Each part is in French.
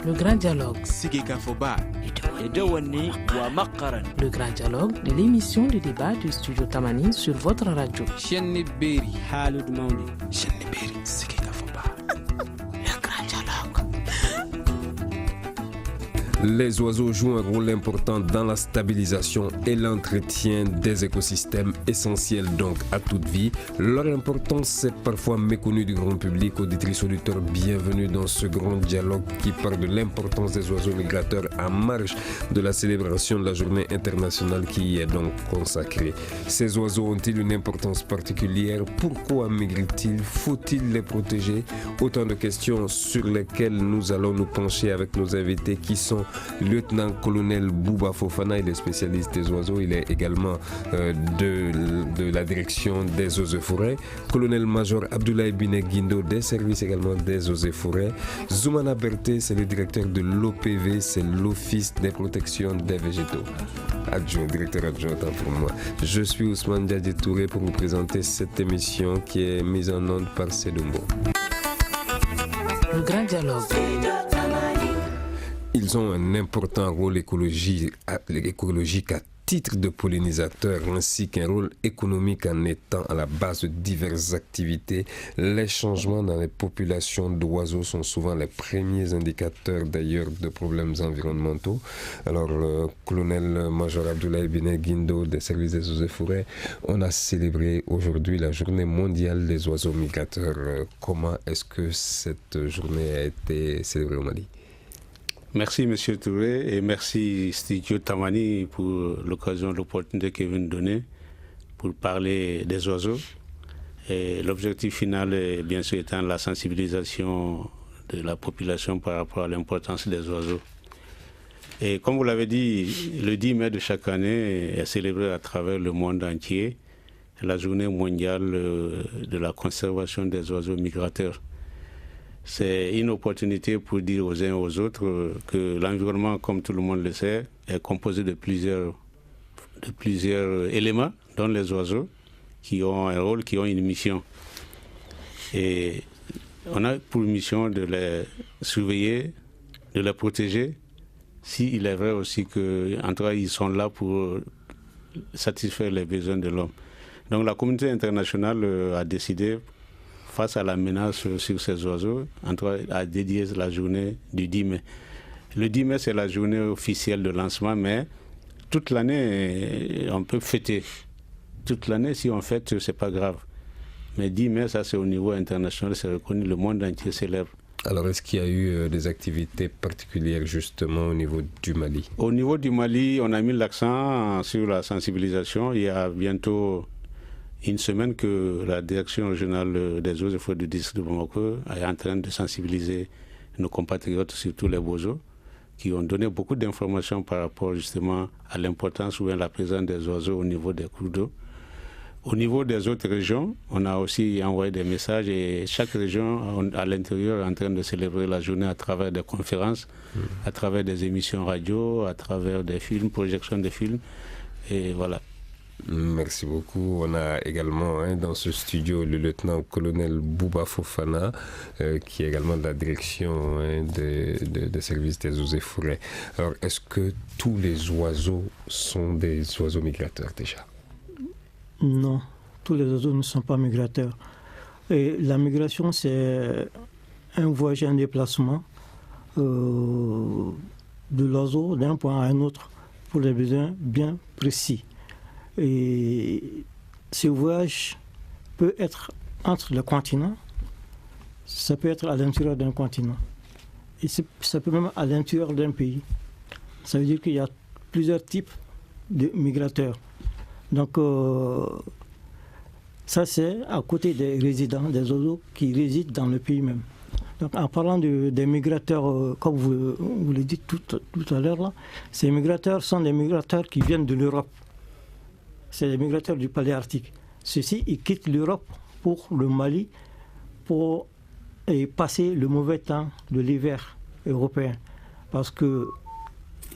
Le grand dialogue. Le grand dialogue de l'émission de débat du studio Tamani sur votre radio. Le grand dialogue. Les oiseaux jouent un rôle important dans la stabilisation et l'entretien des écosystèmes essentiels donc à toute vie. Leur importance est parfois méconnue du grand public. Auditrices, auditeurs, bienvenue dans ce grand dialogue qui parle de l'importance des oiseaux migrateurs en marge de la célébration de la journée internationale qui y est donc consacrée. Ces oiseaux ont-ils une importance particulière? Pourquoi migrent-ils? Faut-il les protéger? Autant de questions sur lesquelles nous allons nous pencher avec nos invités qui sont lieutenant-colonel Bouba Fofana, il est spécialiste des oiseaux, il est également de la direction des eaux et forêts. Colonel-major Abdoulaye Biné Guindo, des services également des eaux et forêts. Zoumana Berté, c'est le directeur de l'OPV, c'est l'Office des protections des végétaux. Directeur adjoint pour moi. Je suis Ousmane Diadji Touré pour vous présenter cette émission qui est mise en onde par Sedumbo. Le grand dialogue. Ils ont un important rôle écologique à titre de pollinisateurs ainsi qu'un rôle économique en étant à la base de diverses activités. Les changements dans les populations d'oiseaux sont souvent les premiers indicateurs d'ailleurs de problèmes environnementaux. Alors, le colonel-major Abdoulaye Biné Guindo des services des eaux et forêts, on a célébré aujourd'hui la journée mondiale des oiseaux migrateurs. Comment est-ce que cette journée a été célébrée au Mali? Merci M. Touré et merci Studio Tamani pour l'occasion, l'opportunité que vous nous donnez pour parler des oiseaux. Et l'objectif final est bien sûr étant la sensibilisation de la population par rapport à l'importance des oiseaux. Et comme vous l'avez dit, le 10 mai de chaque année est célébré à travers le monde entier la journée mondiale de la conservation des oiseaux migrateurs. C'est une opportunité pour dire aux uns et aux autres que l'environnement, comme tout le monde le sait, est composé de plusieurs éléments, dont les oiseaux, qui ont un rôle, qui ont une mission. Et on a pour mission de les surveiller, de les protéger, s'il est vrai aussi qu'en tout cas, ils sont là pour satisfaire les besoins de l'homme. Donc la communauté internationale a décidé, face à la menace sur ces oiseaux, en tout cas, a dédié la journée du 10 mai. Le 10 mai, c'est la journée officielle de lancement, mais toute l'année, on peut fêter. Toute l'année, si on fête, c'est pas grave. Mais 10 mai, ça, c'est au niveau international, c'est reconnu, le monde entier célèbre. Alors, est-ce qu'il y a eu des activités particulières, justement, au niveau du Mali? Au niveau du Mali, on a mis l'accent sur la sensibilisation. Il y a bientôt une semaine que la direction régionale des eaux et forêts du district de Bamako est en train de sensibiliser nos compatriotes, surtout les oiseaux, qui ont donné beaucoup d'informations par rapport justement à l'importance ou à la présence des oiseaux au niveau des cours d'eau. Au niveau des autres régions, on a aussi envoyé des messages et chaque région à l'intérieur est en train de célébrer la journée à travers des conférences, à travers des émissions radio, à travers des films, projections de films, et voilà. Merci beaucoup. On a également dans ce studio le lieutenant-colonel Bouba Fofana, qui est également de la direction des services des eaux et forêts. Alors, est-ce que tous les oiseaux sont des oiseaux migrateurs déjà? Non, tous les oiseaux ne sont pas migrateurs. Et la migration, c'est un voyage, un déplacement de l'oiseau d'un point à un autre pour des besoins bien précis. Et ce voyage peut être entre les continents, ça peut être à l'intérieur d'un continent, et ça peut même à l'intérieur d'un pays. Ça veut dire qu'il y a plusieurs types de migrateurs. Donc, ça c'est à côté des résidents, des oiseaux qui résident dans le pays même. Donc, en parlant des migrateurs, comme vous le dites tout à l'heure, là, ces migrateurs sont des migrateurs qui viennent de l'Europe. C'est les migrateurs du paléarctique. Ceux-ci, ils quittent l'Europe pour le Mali pour passer le mauvais temps de l'hiver européen. Parce que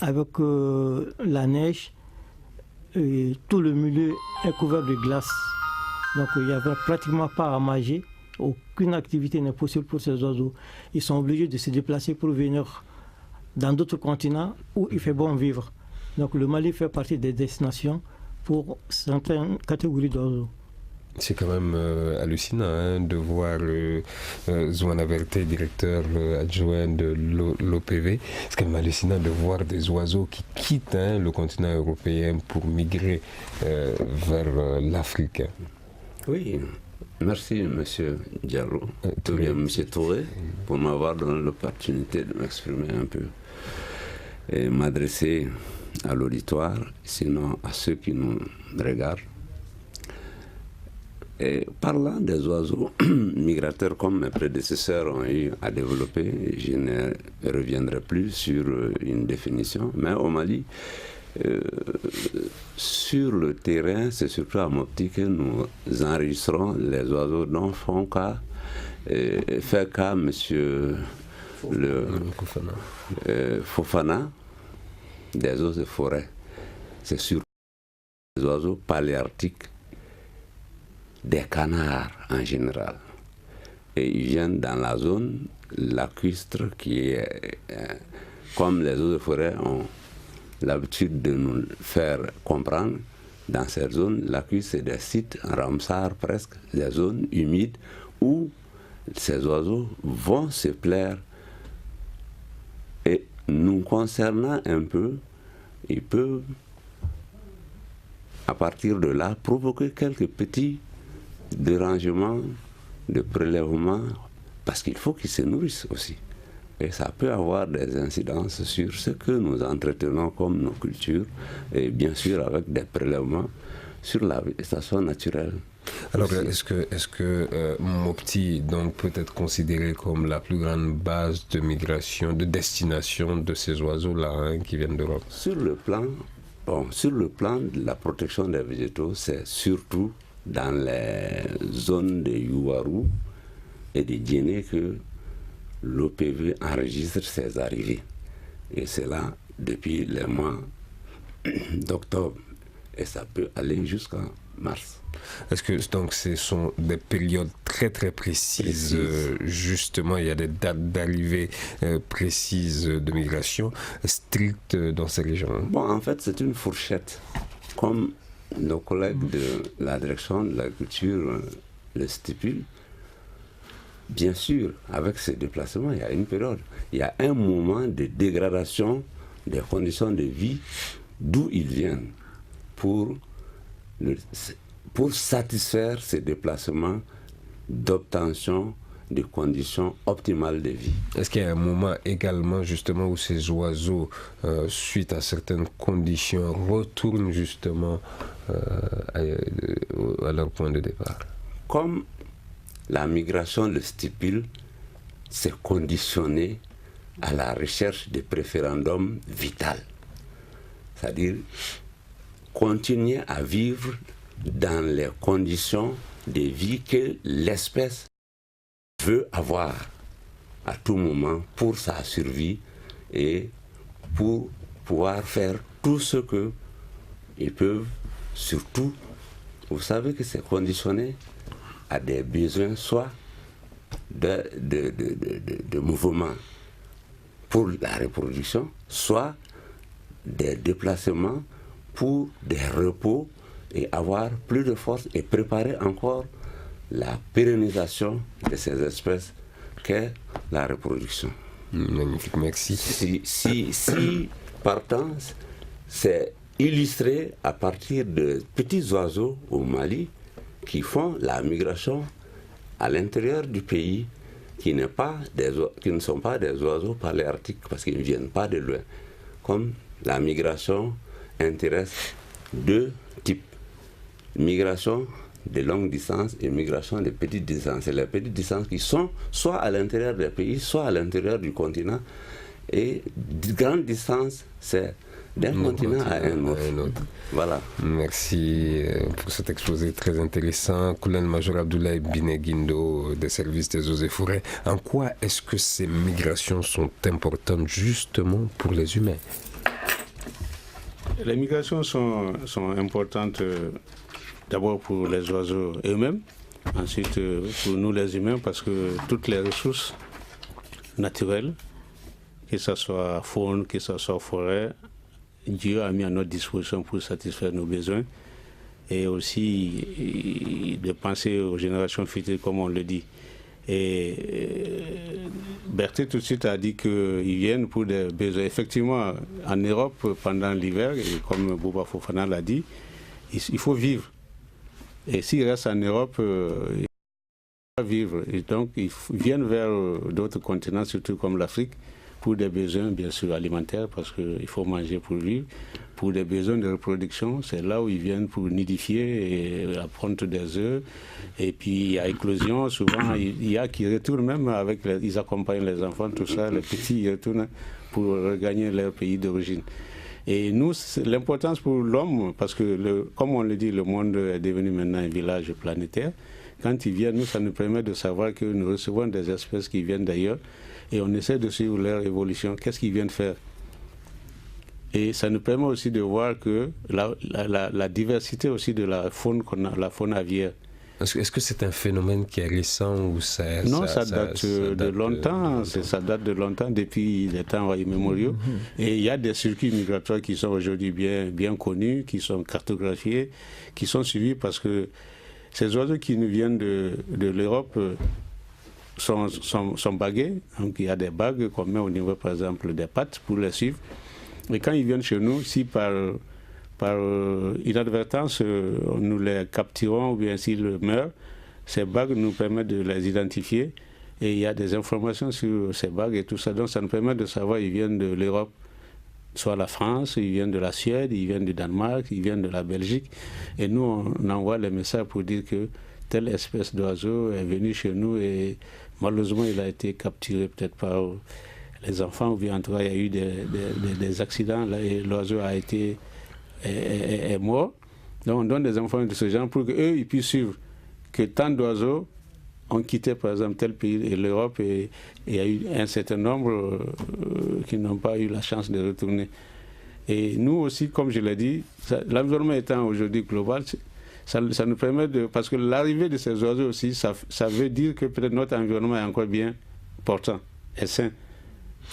avec la neige, tout le milieu est couvert de glace. Donc il n'y avait pratiquement pas à manger. Aucune activité n'est possible pour ces oiseaux. Ils sont obligés de se déplacer pour venir dans d'autres continents où il fait bon vivre. Donc le Mali fait partie des destinations pour certaines catégories d'oiseaux. C'est quand même hallucinant de voir Zouana Verté, directeur adjoint de l'OPV. C'est quand même hallucinant de voir des oiseaux qui quittent le continent européen pour migrer vers l'Afrique. Oui, merci M. Diallo, M. Touré, pour m'avoir donné l'opportunité de m'exprimer un peu et m'adresser à l'auditoire, sinon à ceux qui nous regardent. Et parlant des oiseaux migrateurs, comme mes prédécesseurs ont eu à développer, je ne reviendrai plus sur une définition, mais au Mali, sur le terrain, c'est surtout à Mopti que nous enregistrons les oiseaux dont fait cas M. Fofana, des oiseaux de forêt. C'est surtout les oiseaux paléarctiques, des canards en général. Et ils viennent dans la zone lacustre qui est, comme les oiseaux de forêt ont l'habitude de nous faire comprendre, dans cette zone lacustre, c'est des sites en Ramsar presque, des zones humides où ces oiseaux vont se plaire. Et nous concernant un peu, ils peuvent, à partir de là, provoquer quelques petits dérangements, de prélèvements, parce qu'il faut qu'ils se nourrissent aussi. Et ça peut avoir des incidences sur ce que nous entretenons comme nos cultures, et bien sûr avec des prélèvements sur la végétation naturelle. Alors, est-ce que Mopti donc, peut être considéré comme la plus grande base de migration, de destination de ces oiseaux-là qui viennent d'Europe? Sur le plan de la protection des végétaux, c'est surtout dans les zones de Yuwaru et de Djéné que l'OPV enregistre ses arrivées. Et c'est là depuis les mois d'octobre. Et ça peut aller jusqu'en mars. Est-ce que donc ce sont des périodes très très précises, justement il y a des dates d'arrivée précises de migration strictes dans ces régions? Bon, en fait c'est une fourchette. Comme nos collègues de la direction de l'agriculture le stipulent, bien sûr, avec ces déplacements, il y a une période, il y a un moment de dégradation des conditions de vie d'où ils viennent pour satisfaire ces déplacements d'obtention de conditions optimales de vie. Est-ce qu'il y a un moment également justement où ces oiseaux, suite à certaines conditions, retournent justement à leur point de départ? Comme la migration le stipule, c'est conditionné à la recherche de préférendum vital. C'est-à-dire continuer à vivre dans les conditions de vie que l'espèce veut avoir à tout moment pour sa survie et pour pouvoir faire tout ce qu'ils peuvent, surtout, vous savez que c'est conditionné à des besoins soit de mouvement pour la reproduction, soit des déplacements pour des repos et avoir plus de force et préparer encore la pérennisation de ces espèces qu'est la reproduction. Magnifique, merci. Si partant, c'est illustré à partir de petits oiseaux au Mali qui font la migration à l'intérieur du pays, qui ne sont pas des oiseaux paléarctiques parce qu'ils ne viennent pas de loin. Comme la migration intéresse deux types. Migration de longue distance et migration de petite distance. C'est les petites distances qui sont soit à l'intérieur des pays, soit à l'intérieur du continent. Et de grandes distances, c'est d'un continent à un autre. Voilà. Merci pour cet exposé très intéressant. Colonel-Major Abdoulaye Bineguindo des services des eaux et forêts. En quoi est-ce que ces migrations sont importantes justement pour les humains? Les migrations sont importantes d'abord pour les oiseaux eux-mêmes, ensuite pour nous les humains parce que toutes les ressources naturelles que ce soit faune, que ce soit forêt, Dieu a mis à notre disposition pour satisfaire nos besoins et aussi de penser aux générations futures, comme on le dit. Et Berthet tout de suite a dit qu'ils viennent pour des besoins. Effectivement, en Europe, pendant l'hiver, et comme Bouba Fofana l'a dit, il faut vivre. Et s'ils restent en Europe, ils vont vivre. Et donc, ils viennent vers d'autres continents, surtout comme l'Afrique, pour des besoins, bien sûr, alimentaires, parce qu'il faut manger pour vivre. Pour des besoins de reproduction, c'est là où ils viennent pour nidifier et apprendre des œufs. Et puis, à éclosion, souvent, il y a qui retournent même ils accompagnent les enfants, tout ça, les petits, ils retournent pour regagner leur pays d'origine. Et nous, l'importance pour l'homme, parce que, comme on le dit, le monde est devenu maintenant un village planétaire. Quand ils viennent, nous, ça nous permet de savoir que nous recevons des espèces qui viennent d'ailleurs et on essaie de suivre leur évolution. Qu'est-ce qu'ils viennent faire? Et ça nous permet aussi de voir que la diversité aussi de la faune la faune aviaire. Est-ce que c'est un phénomène qui est récent ou ça... Non, ça date de longtemps. Ça date de longtemps, depuis des temps immémoriaux. Et il y a des circuits migratoires qui sont aujourd'hui bien connus, qui sont cartographiés, qui sont suivis parce que ces oiseaux qui nous viennent de l'Europe sont bagués. Donc il y a des bagues qu'on met au niveau, par exemple, des pattes pour les suivre. Et quand ils viennent chez nous, si par inadvertance, nous les capturons ou bien s'ils meurent, ces bagues nous permettent de les identifier. Et il y a des informations sur ces bagues et tout ça. Donc ça nous permet de savoir qu'ils viennent de l'Europe, soit la France, ils viennent de la Suède, ils viennent du Danemark, ils viennent de la Belgique. Et nous, on envoie les messages pour dire que telle espèce d'oiseau est venue chez nous et malheureusement, il a été capturé peut-être par les enfants, ou bien en tout cas, il y a eu des accidents là, et l'oiseau a été est mort. Donc on donne des informations de ce genre pour qu'eux, ils puissent suivre que tant d'oiseaux ont quitté par exemple tel pays et l'Europe et il y a eu un certain nombre qui n'ont pas eu la chance de retourner. Et nous aussi, comme je l'ai dit, l'environnement étant aujourd'hui global, ça nous permet de... Parce que l'arrivée de ces oiseaux aussi, ça veut dire que peut-être notre environnement est encore bien portant et sain.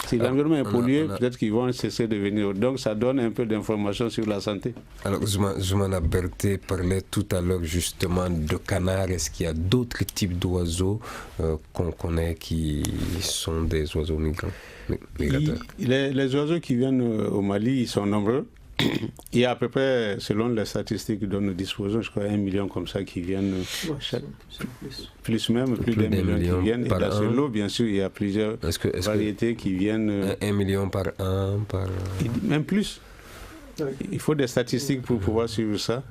Si l'environnement est pollué, peut-être qu'ils vont cesser de venir. Donc ça donne un peu d'informations sur la santé. Alors Zoumana Berthet parlait tout à l'heure justement de canards. Est-ce qu'il y a d'autres types d'oiseaux qu'on connaît qui sont des oiseaux migrateurs? Les oiseaux qui viennent au Mali, ils sont nombreux. Il y a à peu près, selon les statistiques dont nous disposons, je crois 1 million comme ça qui viennent, plus même, plus d'1 million qui viennent. Et dans ce lot, bien sûr, il y a plusieurs variétés qui viennent. 1 million par an, même plus. Il faut des statistiques pour pouvoir suivre ça.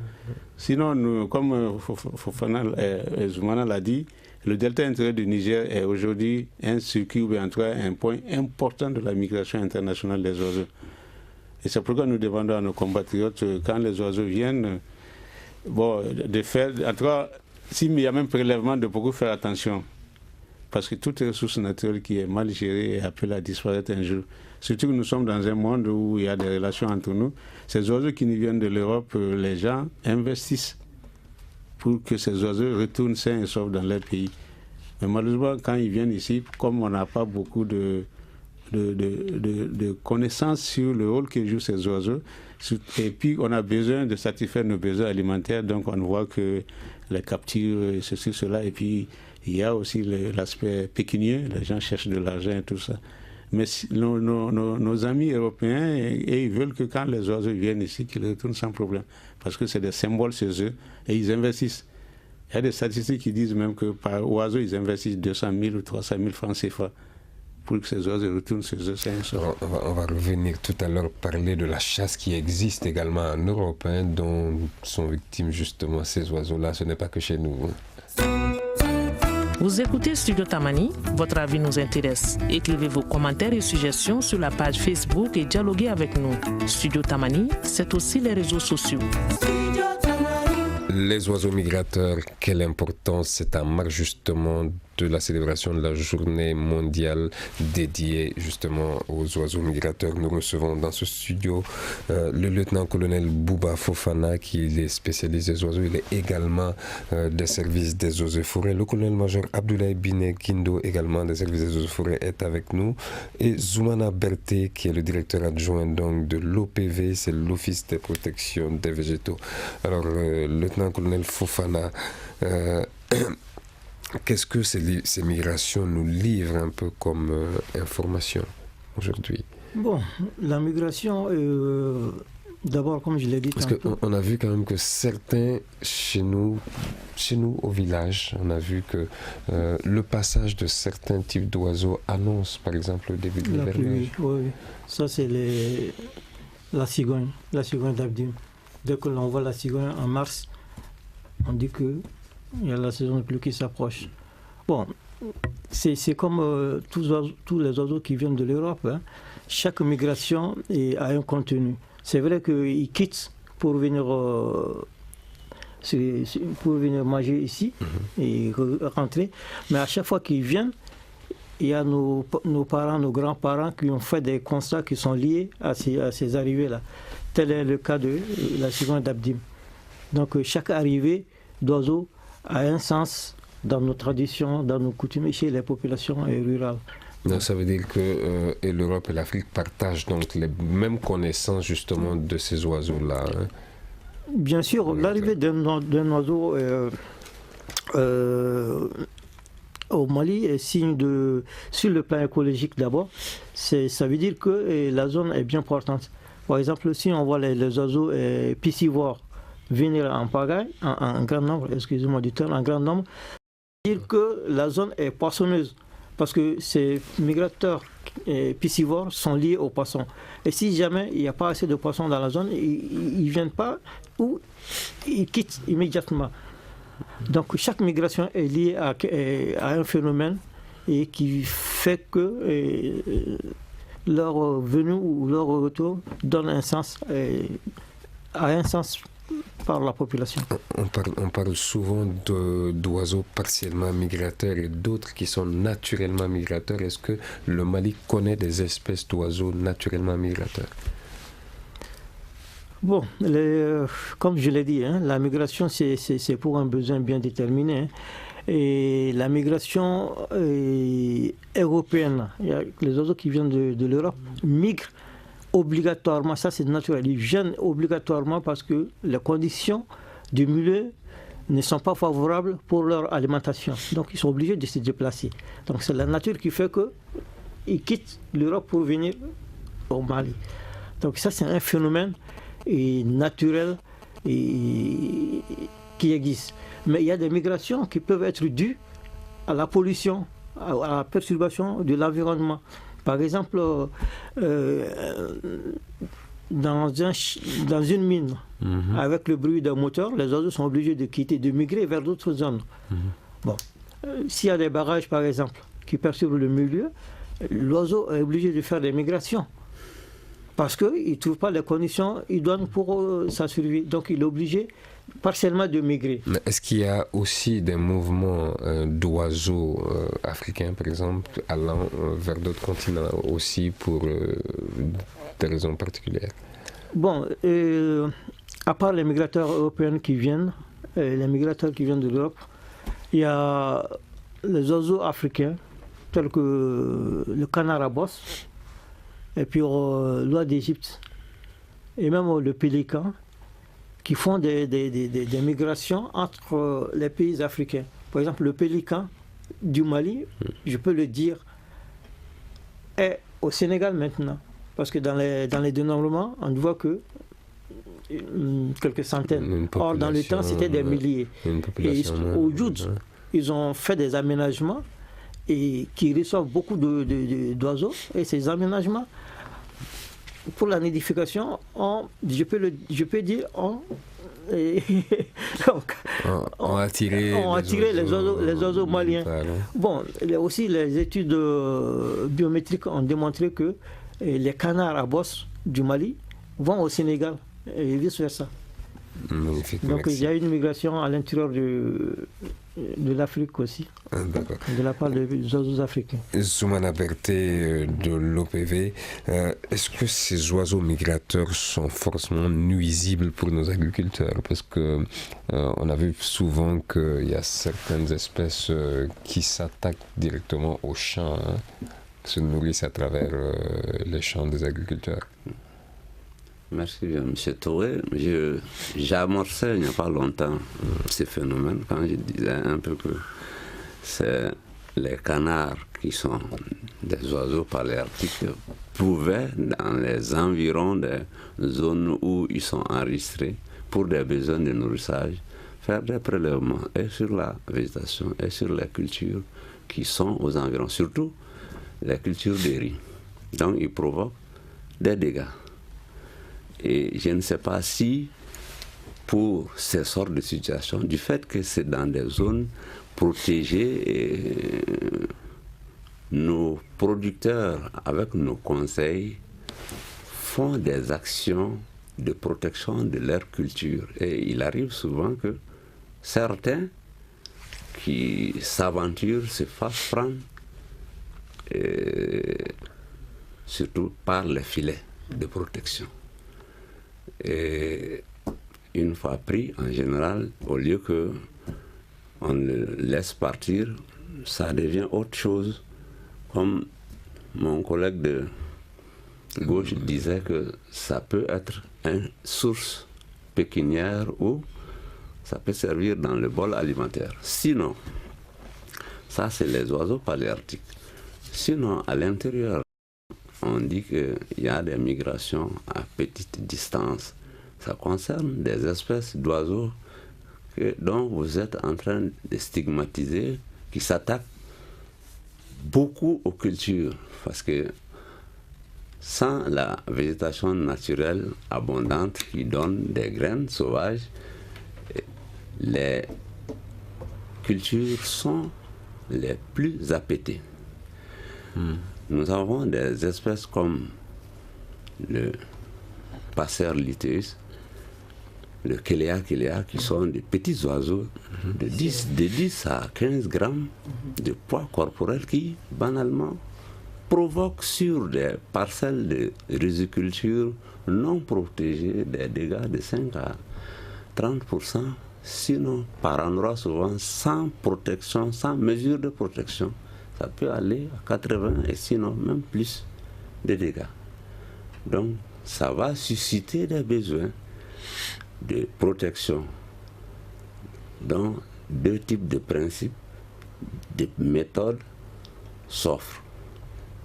Sinon, nous, comme Fofana Zoumana l'a dit, le delta intérieur du Niger est aujourd'hui un circuit, ou en tout cas un point important de la migration internationale des oiseaux. Et c'est pourquoi nous demandons à nos compatriotes, quand les oiseaux viennent, de faire, en tout cas, s'il y a même prélèvement, de beaucoup faire attention. Parce que toute ressource naturelle qui est mal gérée est appelée à disparaître un jour. Surtout que nous sommes dans un monde où il y a des relations entre nous. Ces oiseaux qui nous viennent de l'Europe, les gens investissent pour que ces oiseaux retournent sains et saufs dans leur pays. Mais malheureusement, quand ils viennent ici, comme on n'a pas beaucoup de connaissances sur le rôle que jouent ces oiseaux. Et puis, on a besoin de satisfaire nos besoins alimentaires. Donc, on voit que les captures, ceci, cela. Et puis, il y a aussi l'aspect pécunier. Les gens cherchent de l'argent et tout ça. Mais nos amis européens, ils veulent que quand les oiseaux viennent ici, qu'ils retournent sans problème. Parce que c'est des symboles chez eux. Et ils investissent. Il y a des statistiques qui disent même que par oiseau, ils investissent 200 000 ou 300 000 francs CFA. Pour que ces oiseaux retournent chez eux. On va revenir tout à l'heure parler de la chasse qui existe également en Europe, dont sont victimes justement ces oiseaux-là. Ce n'est pas que chez nous. Vous écoutez Studio Tamani, votre avis nous intéresse. Écrivez vos commentaires et suggestions sur la page Facebook et dialoguez avec nous. Studio Tamani, c'est aussi les réseaux sociaux. Les oiseaux migrateurs, quelle importance, c'est en marge justement de la célébration de la journée mondiale dédiée justement aux oiseaux migrateurs. Nous recevons dans ce studio le lieutenant-colonel Bouba Fofana, qui est spécialiste des oiseaux. Il est également des services des eaux et forêts. Le colonel-major Abdoulaye Biné Guindo, également des services des eaux et forêts, est avec nous. Et Zoumana Berté, qui est le directeur adjoint donc de l'OPV, c'est l'Office des protections des végétaux. Alors, lieutenant-colonel Fofana, qu'est-ce que ces migrations nous livrent un peu comme information aujourd'hui? Bon, la migration, d'abord, comme je l'ai dit... Parce qu'on a vu quand même que certains, chez nous au village, on a vu que le passage de certains types d'oiseaux annonce, par exemple, le début de l'hivernage. Oui, ça c'est la cigogne d'Abdim. Dès que l'on voit la cigogne en mars, on dit qu'il y a la saison de pluie qui s'approche. Bon, c'est comme tous les oiseaux qui viennent de l'Europe. Hein. Chaque migration a un contenu. C'est vrai qu'ils quittent pour venir manger ici et rentrer. Mais à chaque fois qu'ils viennent, il y a nos parents, nos grands-parents qui ont fait des constats qui sont liés à ces arrivées-là. Tel est le cas de la cigogne d'Abdim. Donc chaque arrivée d'oiseaux a un sens dans nos traditions, dans nos coutumes chez les populations rurales. Donc, ça veut dire que l'Europe et l'Afrique partagent donc les mêmes connaissances justement de ces oiseaux-là. Hein. Bien sûr, l'arrivée d'un oiseau au Mali est signe de, sur le plan écologique d'abord, ça veut dire que la zone est bien portante. Par exemple, si on voit les oiseaux piscivores venir en pagaille, en grand nombre, excusez-moi du terme, en grand nombre, ça veut dire que la zone est poissonneuse. Parce que ces migrateurs piscivores sont liés aux poissons. Et si jamais il n'y a pas assez de poissons dans la zone, ils ne viennent pas ou ils quittent immédiatement. Donc chaque migration est liée à un phénomène et qui fait que leur venue ou leur retour donne un sens, a un sens par la population. On parle souvent d'oiseaux partiellement migrateurs et d'autres qui sont naturellement migrateurs. Est-ce que le Mali connaît des espèces d'oiseaux naturellement migrateurs? Bon, comme je l'ai dit, hein, la migration c'est pour un besoin bien déterminé. Hein. Et la migration européenne, les oiseaux qui viennent de l'Europe migrent obligatoirement, ça c'est naturel, ils viennent obligatoirement parce que les conditions du milieu ne sont pas favorables pour leur alimentation. Donc ils sont obligés de se déplacer. Donc c'est la nature qui fait qu'ils quittent l'Europe pour venir au Mali. Donc ça c'est un phénomène naturel qui existe. Mais il y a des migrations qui peuvent être dues à la pollution, à la perturbation de l'environnement. Par exemple, dans une mine, avec le bruit d'un moteur, les oiseaux sont obligés de migrer vers d'autres zones. Bon, s'il y a des barrages, par exemple, qui perturbent le milieu, l'oiseau est obligé de faire des migrations. Parce qu'il ne trouve pas les conditions idoines pour sa survie. Donc il est obligé partiellement de migrer. Mais est-ce qu'il y a aussi des mouvements d'oiseaux africains, par exemple, allant vers d'autres continents aussi pour des raisons particulières? Bon, à part les migrateurs européens qui viennent, les migrateurs qui viennent de l'Europe, il y a les oiseaux africains, tels que le canard à bosse, et puis l'oie d'Égypte, et même le pélican, qui font des migrations entre les pays africains. Par exemple, le pélican du Mali, je peux le dire, est au Sénégal maintenant. Parce que dans les dénombrements, on ne voit que quelques centaines. Or, dans le temps, c'était des milliers. Et au Djoudj, ils ont fait des aménagements et qui reçoivent beaucoup d'oiseaux. Et ces aménagements, pour la nidification, je peux dire, ont attiré les oiseaux maliens. Bon, aussi les études biométriques ont démontré que les canards à bosse du Mali vont au Sénégal et vice-versa. Magnifique, Donc merci. il y a une migration à l'intérieur de l'Afrique aussi, de la part des oiseaux africains. Zoumana Berté de l'OPV, est-ce que ces oiseaux migrateurs sont forcément nuisibles pour nos agriculteurs? Parce que on a vu souvent qu'il y a certaines espèces qui s'attaquent directement aux champs, se nourrissent à travers les champs des agriculteurs. Merci, M. Touré. J'ai amorcé il n'y a pas longtemps ces phénomènes quand je disais un peu que c'est les canards qui sont des oiseaux paléarctiques pouvaient, dans les environs des zones où ils sont enregistrés pour des besoins de nourrissage, faire des prélèvements et sur la végétation et sur les cultures qui sont aux environs, surtout les cultures de riz. Donc ils provoquent des dégâts. Et je ne sais pas si, pour ces sortes de situations, du fait que c'est dans des zones protégées, nos producteurs, avec nos conseils, font des actions de protection de leur culture. Et il arrive souvent que certains qui s'aventurent se fassent prendre, surtout par les filets de protection. Et une fois pris, en général, au lieu que on le laisse partir, ça devient autre chose. Comme mon collègue de gauche disait que ça peut être une source pécuniaire ou ça peut servir dans le bol alimentaire. Sinon, ça c'est les oiseaux paléarctiques. Sinon, à l'intérieur, on dit qu'il y a des migrations à petite distance. Ça concerne des espèces d'oiseaux dont vous êtes en train de stigmatiser, qui s'attaquent beaucoup aux cultures. Parce que sans la végétation naturelle abondante qui donne des graines sauvages, les cultures sont les plus appétées. Nous avons des espèces comme le Passer liteus, le Kelea qui sont des petits oiseaux de 10 à 15 grammes de poids corporel qui, banalement, provoquent sur des parcelles de riziculture non protégées des dégâts de 5 à 30%, sinon par endroit souvent sans protection, sans mesure de protection. Ça peut aller à 80 et sinon même plus de dégâts. Donc ça va susciter des besoins de protection dont deux types de principes, de méthodes s'offrent.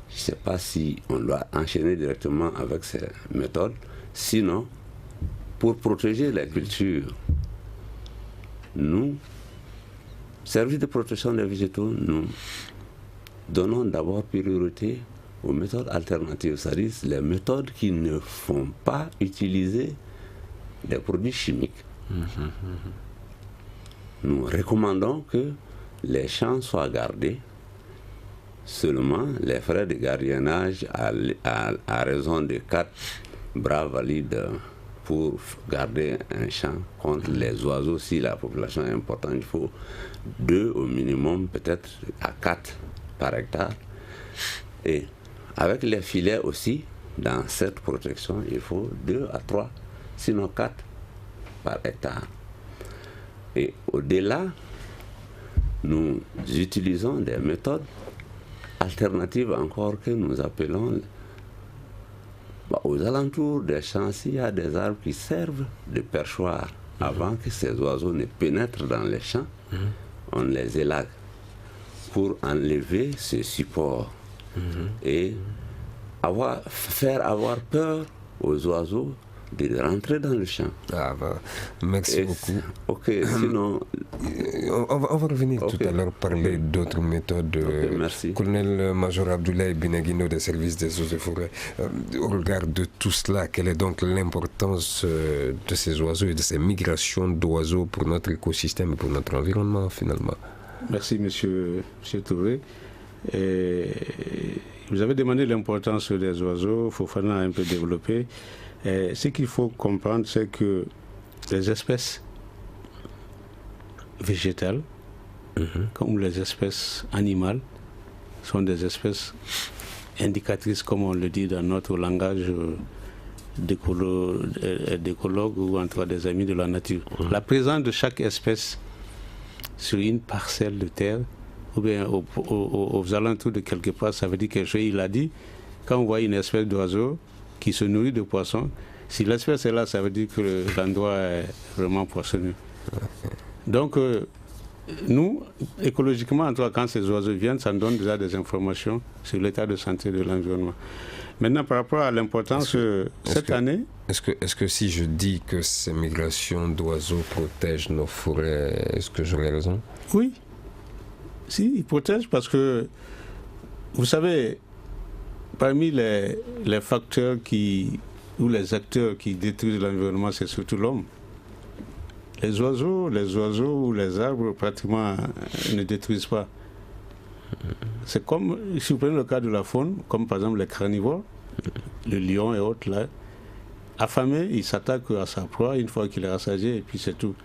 Je ne sais pas si on doit enchaîner directement avec ces méthodes, sinon pour protéger la culture, nous, service de protection des végétaux, nous donnons d'abord priorité aux méthodes alternatives, c'est-à-dire les méthodes qui ne font pas utiliser des produits chimiques. Nous recommandons que les champs soient gardés, seulement les frais de gardiennage à raison de 4 bras valides pour garder un champ contre les oiseaux. Si la population est importante, il faut 2 au minimum, peut-être à 4 par hectare. Et avec les filets aussi, dans cette protection, il faut 2 à 3, sinon 4 par hectare. Et au-delà, nous utilisons des méthodes alternatives encore que nous appelons aux alentours des champs. S'il y a des arbres qui servent de perchoir avant que ces oiseaux ne pénètrent dans les champs, on les élague pour enlever ce support et faire avoir peur aux oiseaux de rentrer dans le champ. Merci beaucoup. Ok, sinon... On va revenir tout à l'heure parler d'autres méthodes. Merci. Colonel-Major Abdoulaye Bineguino des services des eaux et forêts. Au regard de tout cela, quelle est donc l'importance de ces oiseaux et de ces migrations d'oiseaux pour notre écosystème et pour notre environnement finalement? Merci monsieur Touré. Vous avez demandé l'importance des oiseaux, Fofana a un peu développé. Ce qu'il faut comprendre, c'est que les espèces végétales comme les espèces animales sont des espèces indicatrices, comme on le dit dans notre langage d'écologue ou entre des amis de la nature. La présence de chaque espèce sur une parcelle de terre ou bien aux alentours de quelque part, ça veut dire quelque chose. Il a dit, quand on voit une espèce d'oiseau qui se nourrit de poissons, si l'espèce est là, ça veut dire que l'endroit est vraiment poissonneux. Donc, nous, écologiquement, en tout cas, quand ces oiseaux viennent, ça nous donne déjà des informations sur l'état de santé de l'environnement. Maintenant, par rapport à l'importance, cette année... Est-ce que si je dis que ces migrations d'oiseaux protègent nos forêts, est-ce que j'aurais raison? Oui. Si, ils protègent parce que, vous savez, parmi les facteurs ou les acteurs qui détruisent l'environnement, c'est surtout l'homme. Les oiseaux ou les arbres, pratiquement, ne détruisent pas. C'est comme, si vous prenez le cas de la faune, comme par exemple les carnivores, le lion et autres, là, affamé, il s'attaque à sa proie une fois qu'il est rassasié, et puis c'est tout.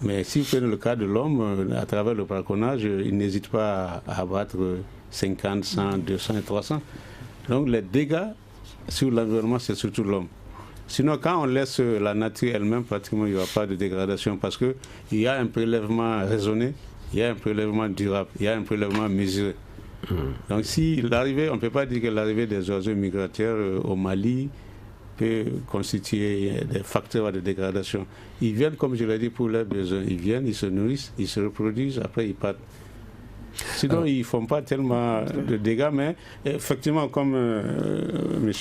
Mais si vous prenez le cas de l'homme, à travers le braconnage, il n'hésite pas à abattre 50, 100, 200 et 300. Donc les dégâts sur l'environnement, c'est surtout l'homme. Sinon, quand on laisse la nature elle-même, pratiquement, il n'y aura pas de dégradation parce qu'il y a un prélèvement raisonné, il y a un prélèvement durable, il y a un prélèvement mesuré. Donc, si l'arrivée, on ne peut pas dire que l'arrivée des oiseaux migrateurs au Mali peut constituer des facteurs de dégradation. Ils viennent, comme je l'ai dit, pour leurs besoins. Ils viennent, ils se nourrissent, ils se reproduisent, après ils partent. Sinon, ils ne font pas tellement de dégâts, mais effectivement, comme M.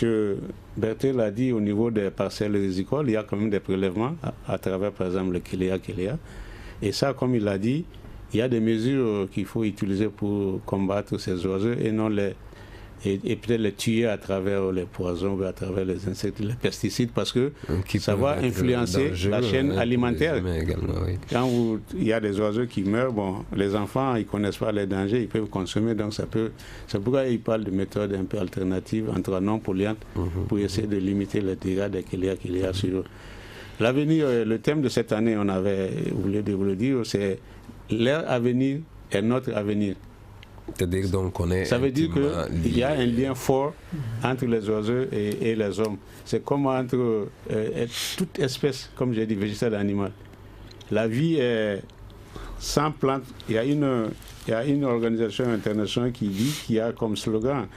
Berthet l'a dit, au niveau des parcelles rizicoles, il y a quand même des prélèvements à travers, par exemple, le Kéléa. Et ça, comme il l'a dit, il y a des mesures qu'il faut utiliser pour combattre ces oiseaux et non et peut-être les tuer à travers les poisons, à travers les insectes, les pesticides, parce que ça va influencer la chaîne alimentaire. Également, oui. Quand il y a des oiseaux qui meurent, bon, les enfants, ils ne connaissent pas les dangers, ils peuvent consommer, donc c'est pourquoi ils parlent de méthodes un peu alternatives, entre non polluantes, pour essayer de limiter les dégâts qu'il y a sur eux. L'avenir, le thème de cette année, on avait voulu vous le dire, c'est leur avenir est notre avenir. C'est-à-dire donc qu'on est. Ça veut dire qu'il y a un lien fort entre les oiseaux et les hommes. C'est comme entre toute espèce, comme j'ai dit, végétale et animale. La vie est sans plantes. Il y a une organisation internationale qui dit, qui a comme slogan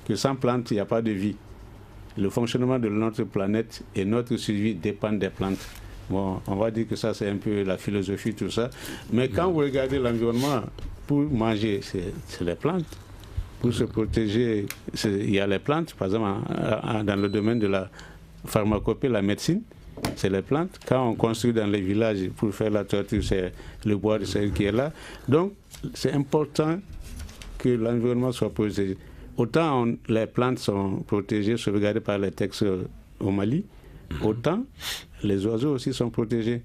que sans plantes, il n'y a pas de vie. Le fonctionnement de notre planète et notre survie dépendent des plantes. Bon, on va dire que ça, c'est un peu la philosophie, tout ça. Mais quand vous regardez l'environnement, pour manger, c'est les plantes. Pour se protéger, il y a les plantes. Par exemple, dans le domaine de la pharmacopée, la médecine, c'est les plantes. Quand on construit dans les villages pour faire la toiture, c'est le bois de celle qui est là. Donc, c'est important que l'environnement soit protégé. Autant les plantes sont protégées, sauvegardées par les textes au Mali, autant les oiseaux aussi sont protégés.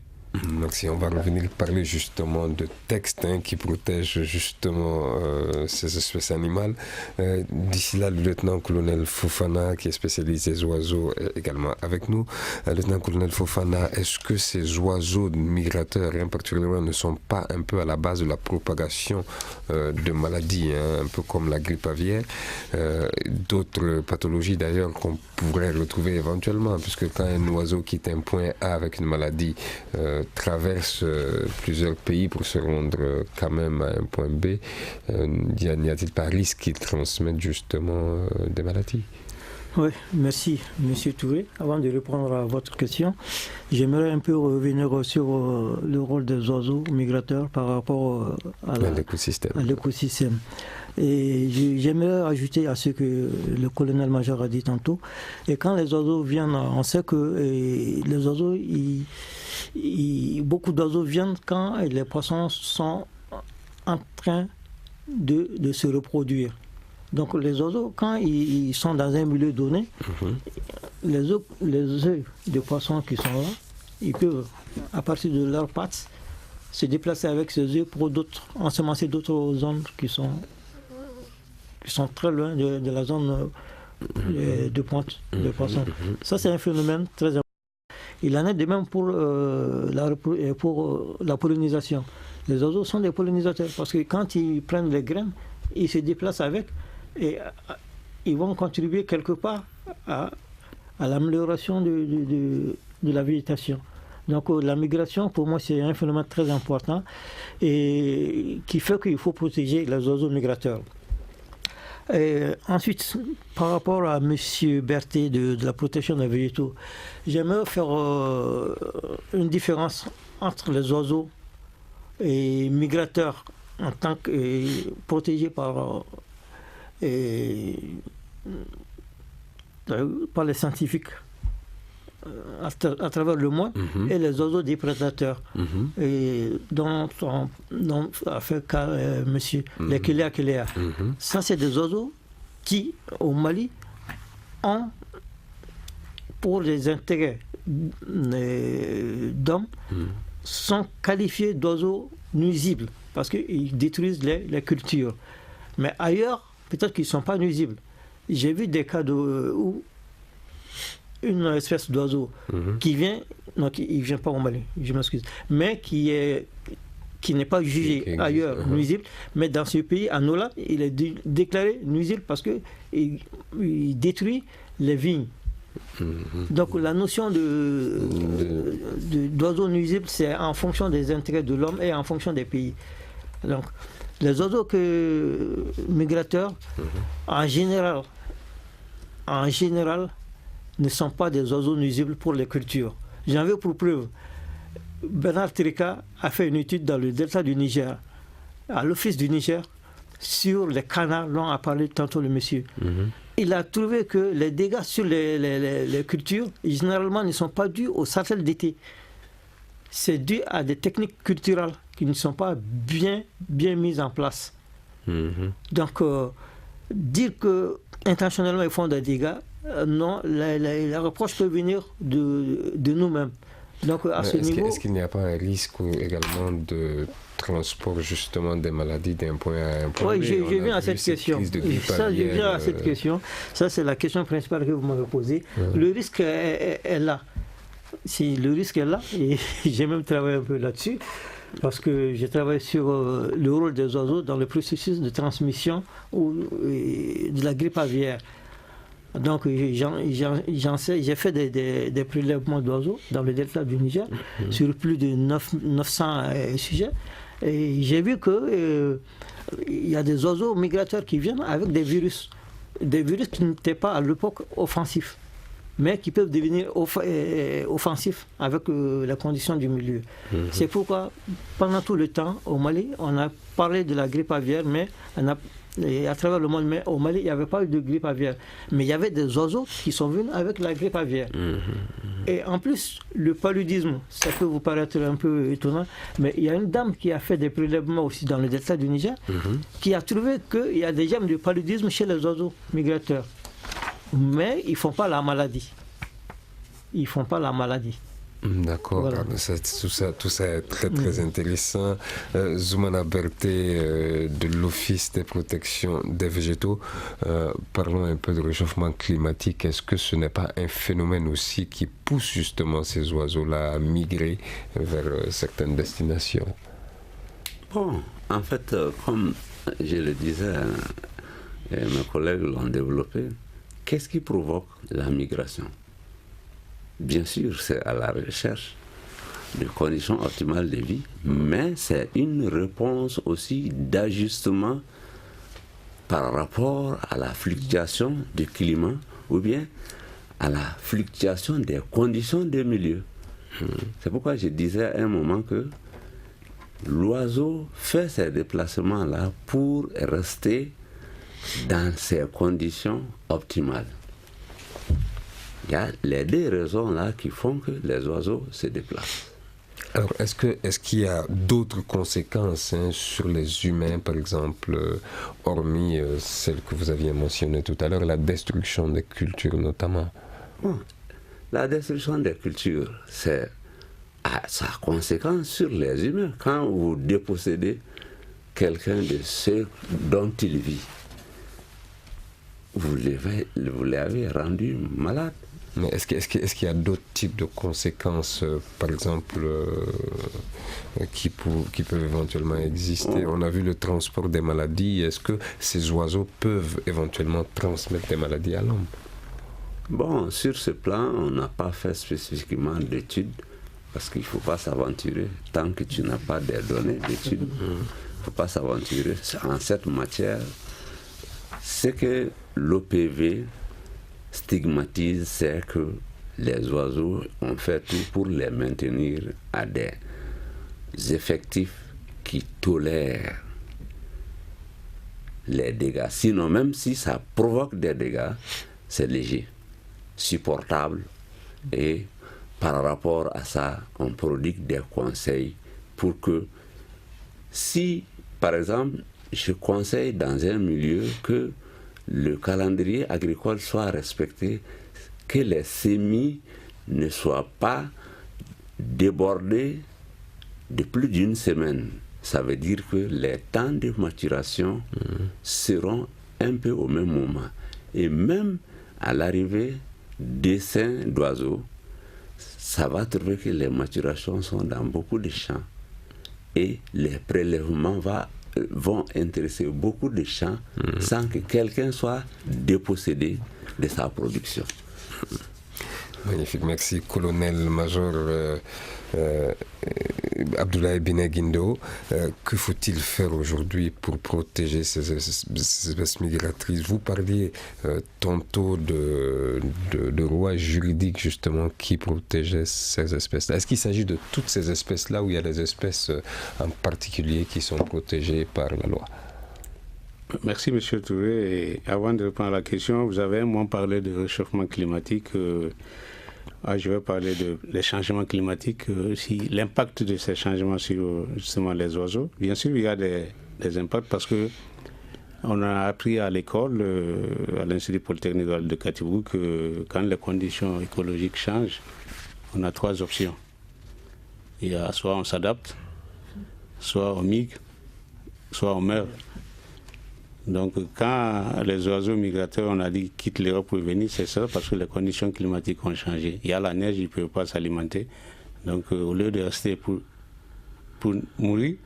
Donc si on va revenir parler justement de textes qui protègent justement ces espèces animales, d'ici là le lieutenant-colonel Fofana qui est spécialiste des oiseaux est également avec nous. Lieutenant-colonel Fofana, est-ce que ces oiseaux migrateurs particulièrement ne sont pas un peu à la base de la propagation de maladies, un peu comme la grippe aviaire, d'autres pathologies d'ailleurs qu'on pourrait retrouver éventuellement, puisque quand un oiseau quitte un point A avec une maladie, traverse plusieurs pays pour se rendre quand même à un point B, n'y a-t-il pas risque qu'il transmette justement des maladies? Oui, merci M. Touré. Avant de répondre à votre question, j'aimerais un peu revenir sur le rôle des oiseaux migrateurs par rapport à l'écosystème. Et j'aimerais ajouter à ce que le colonel-major a dit tantôt. Et quand les oiseaux viennent, on sait que les oiseaux, beaucoup d'oiseaux viennent quand les poissons sont en train de se reproduire. Donc les oiseaux, quand ils sont dans un milieu donné, les œufs de poissons qui sont là, ils peuvent, à partir de leurs pattes, se déplacer avec ces œufs pour ensemencer d'autres zones qui sont très loin de la zone de pointe de poissons. Ça, c'est un phénomène très important. Il en est de même pour la pollinisation. Les oiseaux sont des pollinisateurs parce que quand ils prennent les graines, ils se déplacent avec et ils vont contribuer quelque part à l'amélioration de la végétation. Donc la migration, pour moi, c'est un phénomène très important et qui fait qu'il faut protéger les oiseaux migrateurs. Et ensuite, par rapport à M. Berthet de la protection des végétaux, j'aimerais faire une différence entre les oiseaux et migrateurs en tant que protégés par les scientifiques à travers le monde et les oiseaux déprédateurs et dont a fait cas monsieur les Kelea. Ça, c'est des oiseaux qui, au Mali, ont, pour les intérêts d'hommes, sont qualifiés d'oiseaux nuisibles parce qu'ils détruisent les cultures. Mais ailleurs, peut-être qu'ils ne sont pas nuisibles. J'ai vu des cas où une espèce d'oiseau qui vient, non, il ne vient pas au Mali, je m'excuse, mais qui n'est pas jugé ailleurs nuisible, mais dans ce pays, en Hollande, il est déclaré nuisible parce qu'il détruit les vignes. Donc la notion d'oiseau nuisible, c'est en fonction des intérêts de l'homme et en fonction des pays. Donc les oiseaux migrateurs, en général, ne sont pas des oiseaux nuisibles pour les cultures. J'en veux pour preuve. Bernard Trika a fait une étude dans le delta du Niger, à l'office du Niger, sur les canards dont a parlé tantôt le monsieur. Il a trouvé que les dégâts sur les cultures, généralement, ne sont pas dus aux sartelles d'été. C'est dû à des techniques culturelles qui ne sont pas bien mises en place. Donc, dire que intentionnellement ils font des dégâts, non, la reproche peut venir de nous-mêmes. Donc à ce niveau, est-ce qu'il n'y a pas un risque également de transport justement des maladies d'un point à un point? Oui, je viens à cette question. Ça, c'est la question principale que vous m'avez posée. Le risque est là. Si le risque est là, et j'ai même travaillé un peu là-dessus, parce que j'ai travaillé sur le rôle des oiseaux dans le processus de transmission de la grippe aviaire. Donc j'en sais, j'ai fait des prélèvements d'oiseaux dans le delta du Niger sur plus de 900 sujets. Et j'ai vu qu'il y a des oiseaux migrateurs qui viennent avec des virus qui n'étaient pas à l'époque offensifs, mais qui peuvent devenir offensifs avec la condition du milieu. C'est pourquoi, pendant tout le temps, au Mali, on a parlé de la grippe aviaire, mais à travers le monde, mais au Mali, il n'y avait pas eu de grippe aviaire. Mais il y avait des oiseaux qui sont venus avec la grippe aviaire. Et en plus, le paludisme, ça peut vous paraître un peu étonnant, mais il y a une dame qui a fait des prélèvements aussi dans le delta du Niger, qui a trouvé qu'il y a des germes de paludisme chez les oiseaux migrateurs. Mais ils ne font pas la maladie. D'accord, voilà. Tout ça est très intéressant. Zoumana Berthet de l'Office des protections des végétaux, parlons un peu de réchauffement climatique. Est-ce que ce n'est pas un phénomène aussi qui pousse justement ces oiseaux-là à migrer vers certaines destinations? Bon, en fait, comme je le disais, et mes collègues l'ont développé, qu'est-ce qui provoque la migration? Bien sûr, c'est à la recherche de conditions optimales de vie, mais c'est une réponse aussi d'ajustement par rapport à la fluctuation du climat ou bien à la fluctuation des conditions de milieu. C'est pourquoi je disais à un moment que l'oiseau fait ces déplacements-là pour rester dans ces conditions optimales. Il y a les deux raisons là qui font que les oiseaux se déplacent. Alors, est-ce qu'il y a d'autres conséquences sur les humains, par exemple, hormis celles que vous aviez mentionnées tout à l'heure, la destruction des cultures notamment? Bon, la destruction des cultures, c'est sa conséquence sur les humains. Quand vous dépossédez quelqu'un de ce dont il vit, vous l'avez rendu malade. Mais est-ce qu'il y a d'autres types de conséquences, par exemple, qui peuvent éventuellement exister? On a vu le transport des maladies. Est-ce que ces oiseaux peuvent éventuellement transmettre des maladies à l'homme? Bon, sur ce plan, on n'a pas fait spécifiquement d'études, parce qu'il ne faut pas s'aventurer. Tant que tu n'as pas des données d'études, il ne faut pas s'aventurer en cette matière. Ce que l'OPV stigmatise, c'est que les oiseaux ont fait tout pour les maintenir à des effectifs qui tolèrent les dégâts. Sinon, même si ça provoque des dégâts, c'est léger, supportable, et par rapport à ça, on prodigue des conseils pour que, si, par exemple, je conseille dans un milieu que le calendrier agricole soit respecté, que les semis ne soient pas débordés de plus d'une semaine. Ça veut dire que les temps de maturation seront un peu au même moment. Et même à l'arrivée d'essaims d'oiseaux, ça va trouver que les maturations sont dans beaucoup de champs. Et les prélèvements vont intéresser beaucoup de champs sans que quelqu'un soit dépossédé de sa production. Magnifique, merci colonel-major Abdoulaye Binet Guindo. Que faut-il faire aujourd'hui pour protéger ces espèces migratrices? Vous parliez tantôt de rouages juridiques justement qui protégeaient ces espèces-là. Est-ce qu'il s'agit de toutes ces espèces-là ou il y a des espèces en particulier qui sont protégées par la loi? Merci M. Touré. Et avant de répondre à la question, vous avez un moment parlé de réchauffement climatique. Je vais parler des changements climatiques, l'impact de ces changements sur justement les oiseaux. Bien sûr, il y a des impacts parce que on a appris à l'école, à l'Institut Polytechnique de Katibou, que quand les conditions écologiques changent, on a 3 options. Il y a soit on s'adapte, soit on migre, soit on meurt. Donc quand les oiseaux migrateurs, on a dit quittent l'Europe pour venir, c'est ça parce que les conditions climatiques ont changé. Il y a la neige, ils ne peuvent pas s'alimenter. Donc au lieu de rester pour mourir,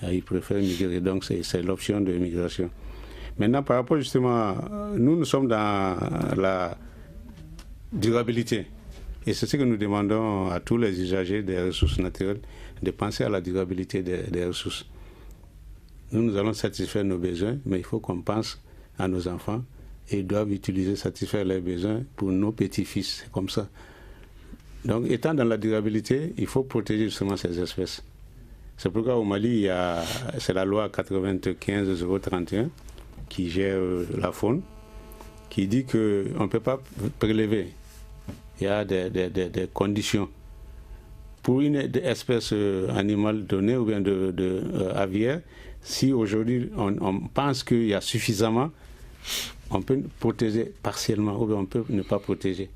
ils préfèrent migrer. Donc c'est l'option de migration. Maintenant par rapport justement, nous sommes dans la durabilité. Et c'est ce que nous demandons à tous les usagers des ressources naturelles, de penser à la durabilité des ressources. Nous allons satisfaire nos besoins, mais il faut qu'on pense à nos enfants et ils doivent satisfaire leurs besoins pour nos petits-fils. C'est comme ça. Donc, étant dans la durabilité, il faut protéger justement ces espèces. C'est pourquoi au Mali, c'est la loi 95-031 qui gère la faune, qui dit qu'on ne peut pas prélever. Il y a des conditions. Pour une espèce animale donnée ou bien aviaire, si aujourd'hui on pense qu'il y a suffisamment, on peut protéger partiellement ou bien on peut ne pas protéger.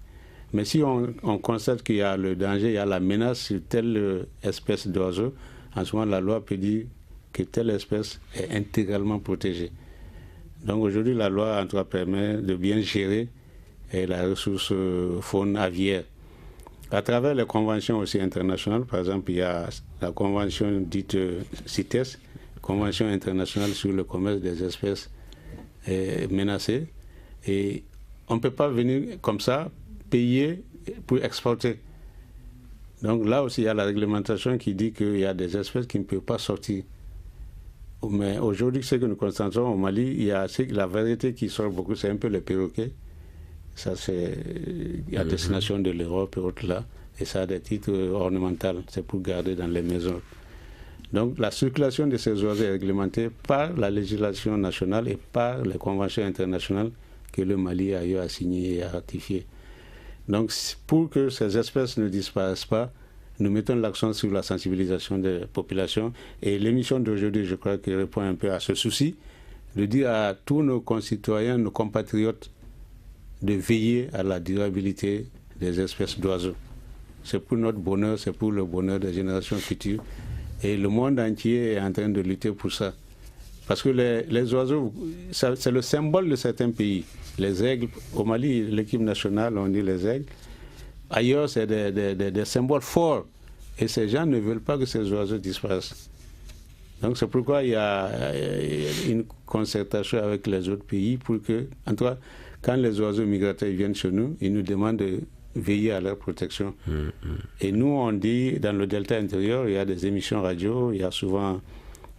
Mais si on constate qu'il y a le danger, il y a la menace sur telle espèce d'oiseau, en ce moment la loi peut dire que telle espèce est intégralement protégée. Donc aujourd'hui la loi en tout cas permet de bien gérer la ressource faune aviaire. À travers les conventions aussi internationales, par exemple il y a la convention dite CITES, Convention internationale sur le commerce des espèces menacées. Et on ne peut pas venir comme ça payer pour exporter. Donc là aussi, il y a la réglementation qui dit qu'il y a des espèces qui ne peuvent pas sortir. Mais aujourd'hui, ce que nous constatons au Mali, il y a la variété qui sort beaucoup, c'est un peu les perroquets. Ça, c'est à destination de l'Europe et autres là. Et ça a des titres ornementaux, c'est pour garder dans les maisons. Donc la circulation de ces oiseaux est réglementée par la législation nationale et par les conventions internationales que le Mali a eu à signer et à ratifier. Donc pour que ces espèces ne disparaissent pas, nous mettons l'accent sur la sensibilisation des populations. Et l'émission d'aujourd'hui, je crois qu'elle répond un peu à ce souci, de dire à tous nos concitoyens, nos compatriotes, de veiller à la durabilité des espèces d'oiseaux. C'est pour notre bonheur, c'est pour le bonheur des générations futures. Et le monde entier est en train de lutter pour ça. Parce que les oiseaux, c'est le symbole de certains pays. Les aigles, au Mali, l'équipe nationale, on dit les aigles. Ailleurs, c'est des symboles forts. Et ces gens ne veulent pas que ces oiseaux disparaissent. Donc c'est pourquoi il y a une concertation avec les autres pays pour que, en tout cas, quand les oiseaux migrateurs viennent chez nous, ils nous demandent de veiller à leur protection. Et nous, on dit, dans le delta intérieur, il y a des émissions radio, il y a souvent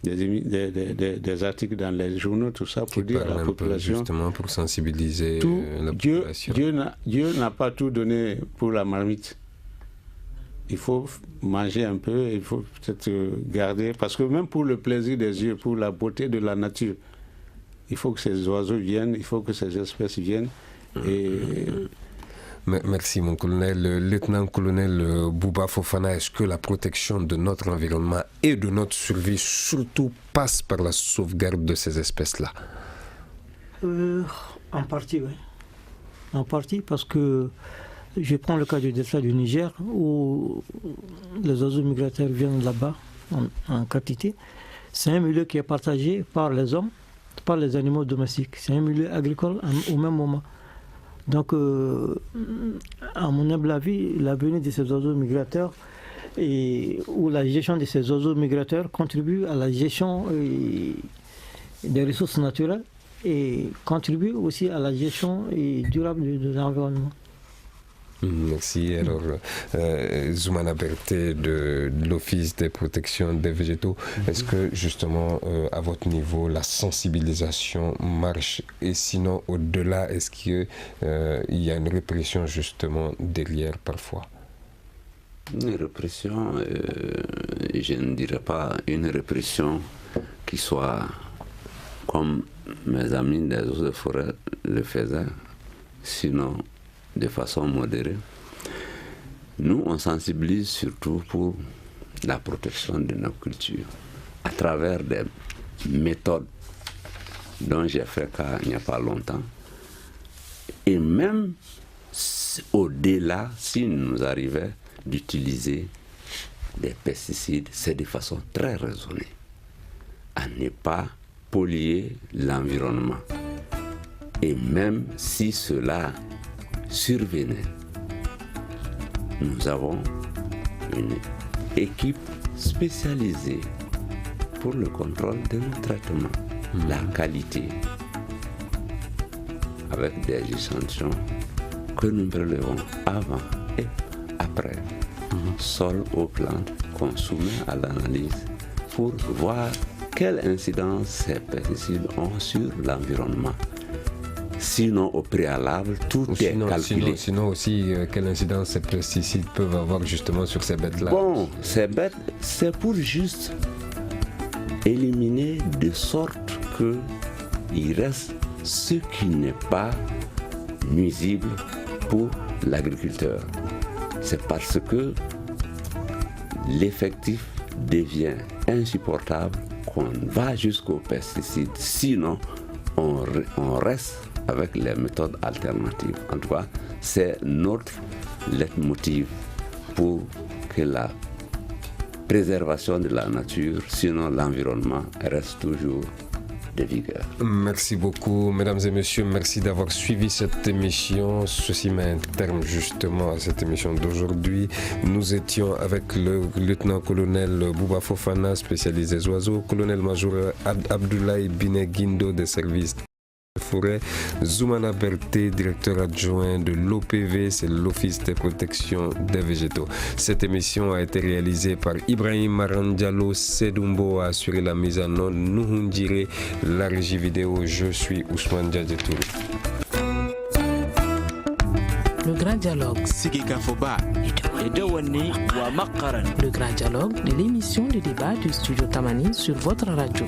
des articles dans les journaux, tout ça, pour dire à la population. Justement, pour sensibiliser la population. Dieu n'a pas tout donné pour la marmite. Il faut manger un peu, il faut peut-être garder, parce que même pour le plaisir des yeux, pour la beauté de la nature, il faut que ces oiseaux viennent, il faut que ces espèces viennent. Merci mon colonel. Lieutenant-colonel Bouba Fofana, est-ce que la protection de notre environnement et de notre survie surtout passe par la sauvegarde de ces espèces-là? En partie, oui. En partie, parce que je prends le cas du delta du Niger, où les oiseaux migrateurs viennent là-bas en quantité. C'est un milieu qui est partagé par les hommes, par les animaux domestiques. C'est un milieu agricole au même moment. Donc, à mon humble avis, la venue de ces oiseaux migrateurs ou la gestion de ces oiseaux migrateurs contribue à la gestion des ressources naturelles et contribue aussi à la gestion durable de l'environnement. Merci. Alors, Zoumana Berté de l'Office des protections des végétaux, est-ce que justement, à votre niveau, la sensibilisation marche? Et sinon, au-delà, est-ce qu'il y a une répression justement derrière parfois? Une répression, je ne dirais pas une répression qui soit comme mes amis des eaux de forêt le faisaient, sinon de façon modérée. Nous, on sensibilise surtout pour la protection de nos cultures à travers des méthodes dont j'ai fait cas il n'y a pas longtemps. Et même au-delà, s'il nous arrivait d'utiliser des pesticides, c'est de façon très raisonnée, à ne pas polluer l'environnement. Et même si cela survenait, nous avons une équipe spécialisée pour le contrôle de nos traitements, la qualité, avec des échantillons que nous prélevons avant et après, sol aux plantes qu'on soumet à l'analyse pour voir quelle incidence ces pesticides ont sur l'environnement. Sinon, au préalable, tout est calculé. Sinon aussi, quelle incidence ces pesticides peuvent avoir justement sur ces bêtes-là? Bon, ces bêtes, c'est pour juste éliminer de sorte qu'il reste ce qui n'est pas nuisible pour l'agriculteur. C'est parce que l'effectif devient insupportable qu'on va jusqu'aux pesticides. Sinon, on reste avec les méthodes alternatives. En tout cas, c'est notre leitmotiv pour que la préservation de la nature, sinon l'environnement, reste toujours de vigueur. Merci beaucoup, mesdames et messieurs. Merci d'avoir suivi cette émission. Ceci met un terme justement à cette émission d'aujourd'hui. Nous étions avec le lieutenant-colonel Bouba Fofana, spécialiste des oiseaux, colonel-major Abdoulaye Biné Guindo des services forêt, Zoumana Berté, directeur adjoint de l'OPV, c'est l'Office de protection des végétaux. Cette émission a été réalisée par Ibrahim Marandjalo, Sedumbo a assuré la mise en onde, Nuhundjire, la régie vidéo, je suis Ousmane Djadjetouré. Le grand dialogue. Le grand dialogue de l'émission de débat du studio Tamani sur votre radio.